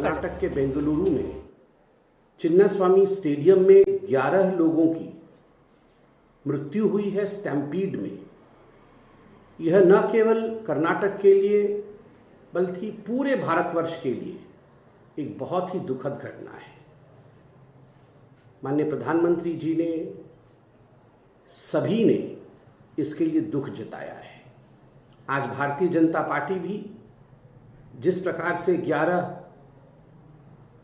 कर्नाटक के बेंगलुरु में चिन्नास्वामी स्टेडियम में 11 लोगों की मृत्यु हुई है स्टैम्पीड में। यह न केवल कर्नाटक के लिए बल्कि पूरे भारतवर्ष के लिए एक बहुत ही दुखद घटना है। माननीय प्रधानमंत्री जी ने, सभी ने इसके लिए दुख जताया है। आज भारतीय जनता पार्टी भी जिस प्रकार से 11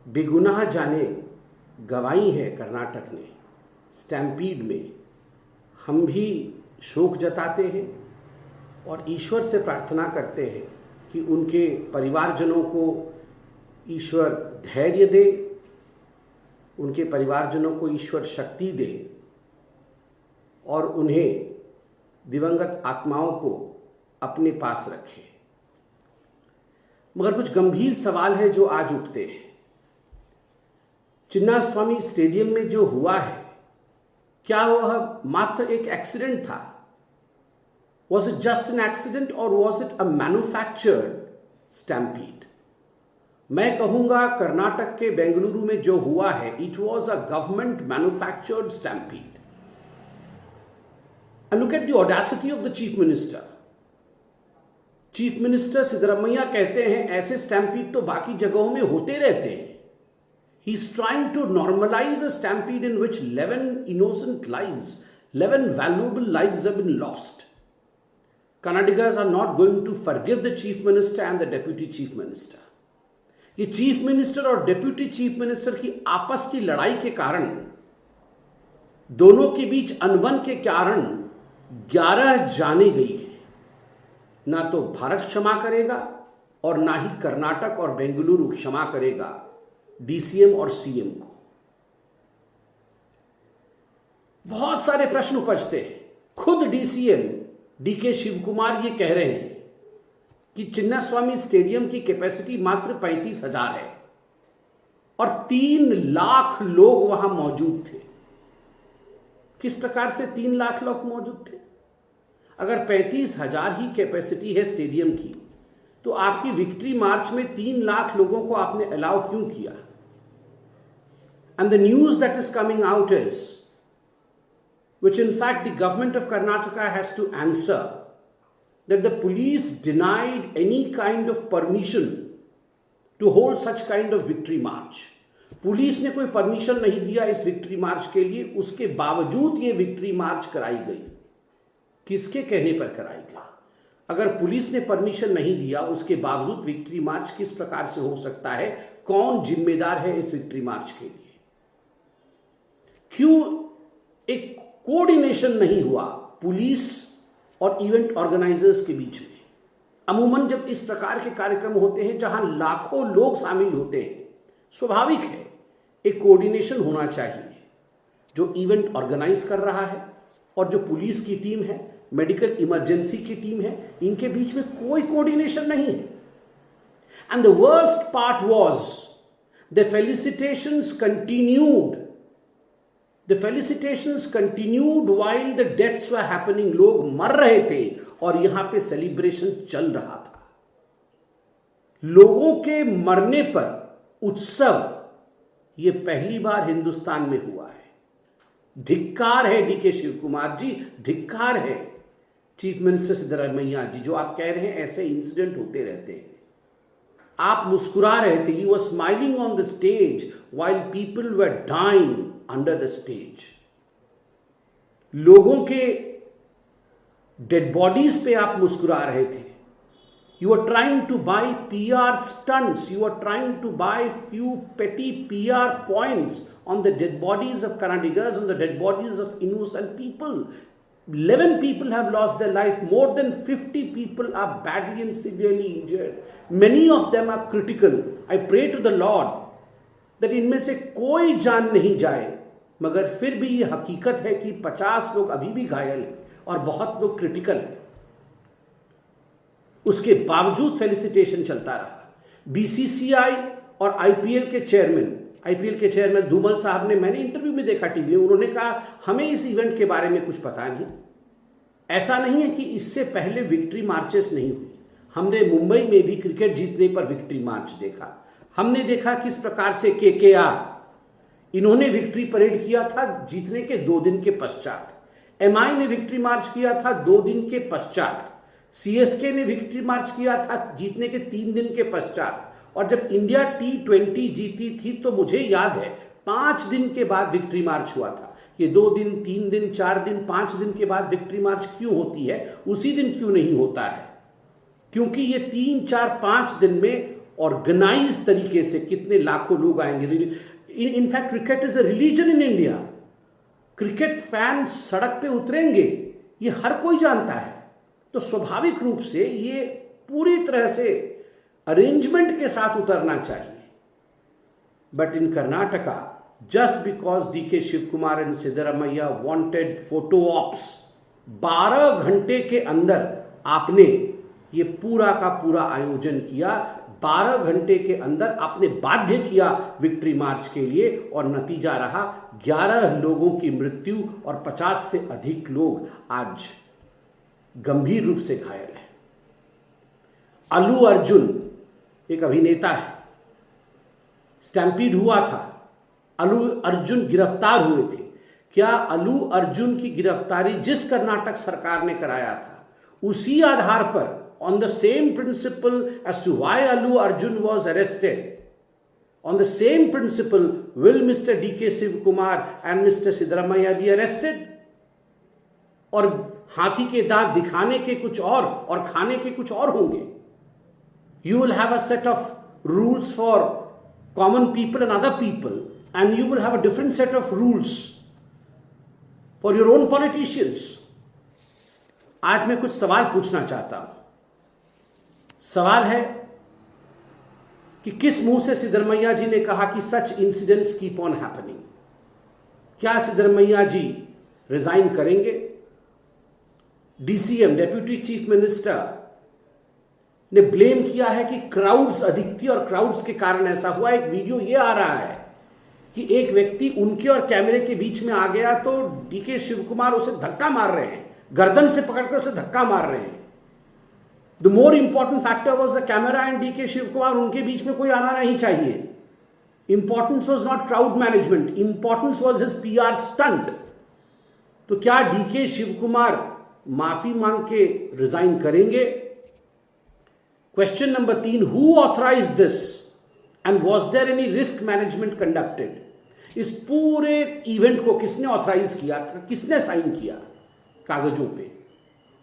बेगुनाह जाने गंवाई है कर्नाटक ने स्टैम्पीड में, हम भी शोक जताते हैं और ईश्वर से प्रार्थना करते हैं कि उनके परिवारजनों को ईश्वर धैर्य दे, उनके परिवारजनों को ईश्वर शक्ति दे और उन्हें दिवंगत आत्माओं को अपने पास रखे। मगर कुछ गंभीर सवाल है जो आज उठते हैं। चिन्नास्वामी स्टेडियम में जो हुआ है, क्या वह मात्र एक एक्सीडेंट था? Was it just an accident or was it a manufactured stampede? मैं कहूंगा कर्नाटक के बेंगलुरु में जो हुआ है, it was a government manufactured stampede. And look at the audacity of the chief minister. Chief minister Siddaramaiah कहते हैं ऐसे स्टैम्पीड तो बाकी जगहों में होते रहते हैं। He is trying to normalize a stampede in which 11 innocent lives, 11 valuable lives have been lost. Kannadigas are not going to forgive the chief minister and the deputy chief minister. ये chief minister और deputy chief minister की आपस की लड़ाई के कारण, दोनों के बीच अनबन के कारण 11 जाने गई है। ना तो भारत क्षमा करेगा और ना ही कर्नाटक और बेंगलुरु क्षमा करेगा डीसीएम और सीएम को। बहुत सारे प्रश्न उपजते हैं। खुद डीसीएम डीके शिवकुमार ये कह रहे हैं कि चिन्नास्वामी स्टेडियम की कैपेसिटी मात्र 35,000 है और 3 लाख लोग वहां मौजूद थे। किस प्रकार से 3 लाख लोग मौजूद थे? अगर 35,000 ही कैपेसिटी है स्टेडियम की, तो आपकी विक्ट्री मार्च में 3 लाख लोगों को आपने अलाउ क्यों किया? And the news that is coming out is, which in fact the government of Karnataka has to answer, that the police denied any kind of permission to hold such kind of victory march. Police ने कोई permission नहीं दिया इस victory मार्च के लिए, उसके बावजूद ये विक्ट्री मार्च कराई गई। किसके कहने पर कराई गई? अगर पुलिस ने परमिशन नहीं दिया, उसके बावजूद विक्ट्री मार्च किस प्रकार से हो सकता है? कौन जिम्मेदार है इस विक्ट्री मार्च के लिए? क्यों एक कोऑर्डिनेशन नहीं हुआ पुलिस और इवेंट ऑर्गेनाइजर्स के बीच में? अमूमन जब इस प्रकार के कार्यक्रम होते हैं जहां लाखों लोग शामिल होते हैं, स्वाभाविक है एक कोऑर्डिनेशन होना चाहिए। जो इवेंट ऑर्गेनाइज कर रहा है और जो पुलिस की टीम है, मेडिकल इमरजेंसी की टीम है, इनके बीच में कोई कोऑर्डिनेशन नहीं है। And the worst part was the felicitations continued. The felicitations continued while the deaths were happening. लोग मर रहे थे और यहां पे सेलिब्रेशन चल रहा था। लोगों के मरने पर उत्सव ये पहली बार हिंदुस्तान में हुआ है। धिक्कार है डीके शिवकुमार जी, धिक्कार है चीफ मिनिस्टर सिद्धरामैया जी, जो आप कह रहे हैं ऐसे इंसिडेंट होते रहते हैं। आप मुस्कुरा रहे थे, you were smiling on the stage while people were dying under the stage. लोगों के डेड बॉडीज पे आप मुस्कुरा रहे थे। You are trying to buy PR stunts, you are trying to buy few petty PR points on the dead bodies of Kannadigas, on the dead bodies of innocent people. 11 people have lost their life. More than 50 people are badly and severely injured. Many of them are critical. I pray to the Lord that इनमें से कोई जान नहीं जाए, मगर फिर भी ये हकीकत है कि 50 लोग अभी भी घायल हैं और बहुत लोग क्रिटिकल हैं। उसके बावजूद फेलिसिटेशन चलता रहा। बीसीसीआई और आईपीएल के चेयरमैन धूमल साहब ने, मैंने इंटरव्यू में देखा टीवी में, उन्होंने कहा हमें इस इवेंट के बारे में कुछ पता नहीं। ऐसा नहीं है कि इससे पहले विक्ट्री मार्चेस नहीं हुई। हमने मुंबई में भी क्रिकेट जीतने पर विक्ट्री मार्च देखा, हमने देखा किस प्रकार से केकेआर इन्होंने विक्ट्री परेड किया था जीतने के 2 दिन के पश्चात, एमआई ने विक्ट्री मार्च किया था 2 दिन के पश्चात, सीएसके ने विक्ट्री मार्च किया था जीतने के 3 दिन के पश्चात, और जब इंडिया T20 जीती थी तो मुझे याद है 5 दिन के बाद विक्ट्री मार्च हुआ था। ये 2 दिन, 3 दिन, 4 दिन, 5 दिन के बाद विक्ट्री मार्च क्यों होती है, उसी दिन क्यों नहीं होता है? क्योंकि ये 3, 4, 5 दिन में ऑर्गेनाइज तरीके से कितने लाखों लोग आएंगे। In fact cricket is a religion in India. Cricket fan सड़क पे उतरेंगे, ये हर कोई जानता है। तो स्वाभाविक रूप से ये पूरी तरह से अरेंजमेंट के साथ उतरना चाहिए। But in Karnataka, just because DK Shivakumar and Siddaramaiah wanted photo ops, 12 घंटे के अंदर आपने ये पूरा का पूरा आयोजन किया। 12 घंटे के अंदर आपने बाध्य किया विक्ट्री मार्च के लिए, और नतीजा रहा 11 लोगों की मृत्यु और 50 से अधिक लोग आज गंभीर रूप से घायल हैं। अल्लू अर्जुन एक अभिनेता है, स्टैम्पीड हुआ था, अल्लू अर्जुन गिरफ्तार हुए थे। क्या अल्लू अर्जुन की गिरफ्तारी जिस कर्नाटक सरकार ने कराया था, उसी आधार पर, on the same principle as to why Allu Arjun was arrested, on the same principle will Mr. D.K. Shiv Kumar and Mr. Siddaramaiah be arrested? और हाथी के दांत दिखाने के कुछ और खाने के कुछ और होंगे। You will have a set of rules for common people and other people, and you will have a different set of rules for your own politicians. आज मैं कुछ सवाल पूछना चाहता हूं। सवाल है कि किस मुंह से सिद्धरमैया जी ने कहा कि such incidents keep on happening? क्या सिद्धरमैया जी रिजाइन करेंगे? डीसीएम, डेप्यूटी चीफ मिनिस्टर, ने ब्लेम किया है कि क्राउड्स अधिक थी और क्राउड्स के कारण ऐसा हुआ। एक वीडियो ये आ रहा है कि एक व्यक्ति उनके और कैमरे के बीच में आ गया तो डीके शिव कुमार उसे धक्का मार रहे हैं, गर्दन से पकड़कर उसे धक्का मार रहे हैं। The more important factor was the camera and DK Shiv Kumar, उनके बीच में कोई आना नहीं चाहिए। Importance was not crowd management, importance was his PR stunt। तो क्या DK शिव कुमार माफी मांग के रिजाइन करेंगे? Question number 3, who authorized this and was there any risk management conducted? इस पूरे इवेंट को किसने ऑथराइज किया, किसने साइन किया कागजों पे,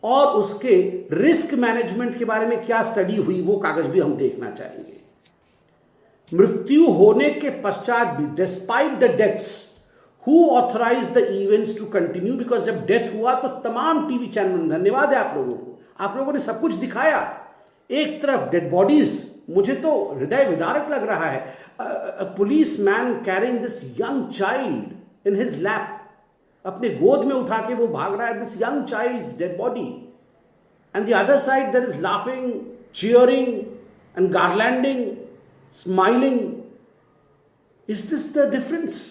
और उसके रिस्क मैनेजमेंट के बारे में क्या स्टडी हुई, वो कागज भी हम देखना चाहेंगे। मृत्यु होने के पश्चात भी, despite the deaths, who authorise the events to continue? Because जब डेथ हुआ तो तमाम टीवी चैनल, धन्यवाद है आप लोगों को, आप लोगों ने सब कुछ दिखाया। एक तरफ डेड बॉडीज, मुझे तो हृदय विदारक लग रहा है। Policeman carrying this young child in his lap, अपने गोद में उठा के वो भाग रहा है, this young child's dead body, and the other side there is laughing, cheering and garlanding, smiling. Is this the difference?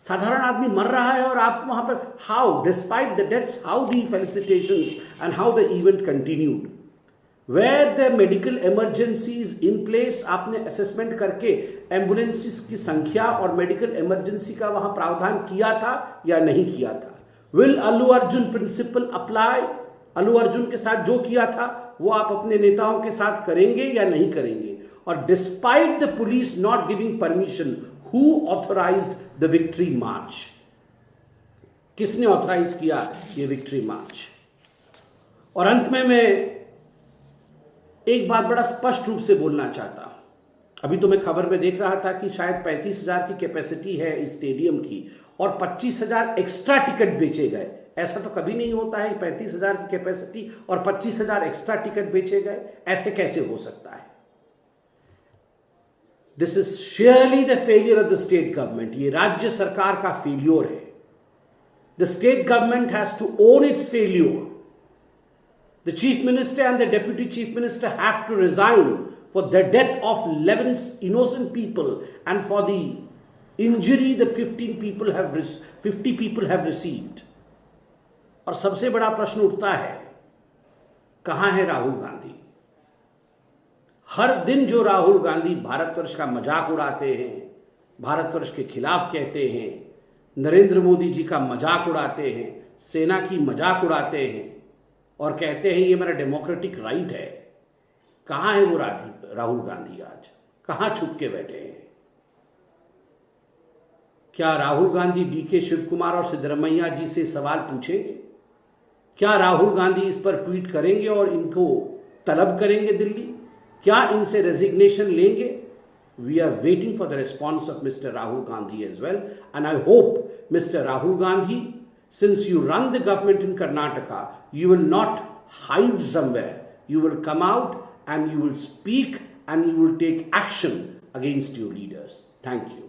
साधारण आदमी मर रहा है और आप वहां पर, how despite the deaths, how the felicitations and how the event continued? Where the medical emergencies in place, आपने असेसमेंट करके एम्बुलेंसेस की संख्या और मेडिकल इमरजेंसी का वहां प्रावधान किया था या नहीं किया था? Will Allu Arjun principal apply? Allu Arjun के साथ जो किया था वो आप अपने नेताओं के साथ करेंगे या नहीं करेंगे? और despite the police not giving permission, who authorised the victory march? किसने ऑथराइज किया ये विक्ट्री मार्च? और अंत में मैं एक बात बड़ा स्पष्ट रूप से बोलना चाहता हूं। अभी तो मैं खबर में देख रहा था कि शायद 35,000 की कैपेसिटी है इस स्टेडियम की और 25,000 एक्स्ट्रा टिकट बेचे गए। ऐसा तो कभी नहीं होता है, 35,000 की कैपेसिटी और 25,000 एक्स्ट्रा टिकट बेचे गए, ऐसे कैसे हो सकता है? This is sheerly the failure of the state government. ये राज्य सरकार का फेल्योर है। The state government has to own its failure. The chief minister and the deputy chief minister have to resign for the death of 11 innocent people and for the injury that 50 people have received. और सबसे बड़ा प्रश्न उठता है, कहां है राहुल गांधी? हर दिन जो राहुल गांधी भारतवर्ष का मजाक उड़ाते हैं, भारतवर्ष के खिलाफ कहते हैं, नरेंद्र मोदी जी का मजाक उड़ाते हैं, सेना की मजाक उड़ाते हैं और कहते हैं ये मेरा डेमोक्रेटिक राइट है, कहां है वो राहुल गांधी? आज कहां छुप के बैठे हैं? क्या राहुल गांधी डीके शिव कुमार और सिद्धरमैया जी से सवाल पूछेंगे? क्या राहुल गांधी इस पर ट्वीट करेंगे और इनको तलब करेंगे दिल्ली? क्या इनसे रेजिग्नेशन लेंगे? We are waiting for the response of mister Rahul Gandhi as well, and I hope mister Rahul Gandhi, since you run the government in Karnataka, you will not hide somewhere. You will come out and you will speak and you will take action against your leaders. Thank you.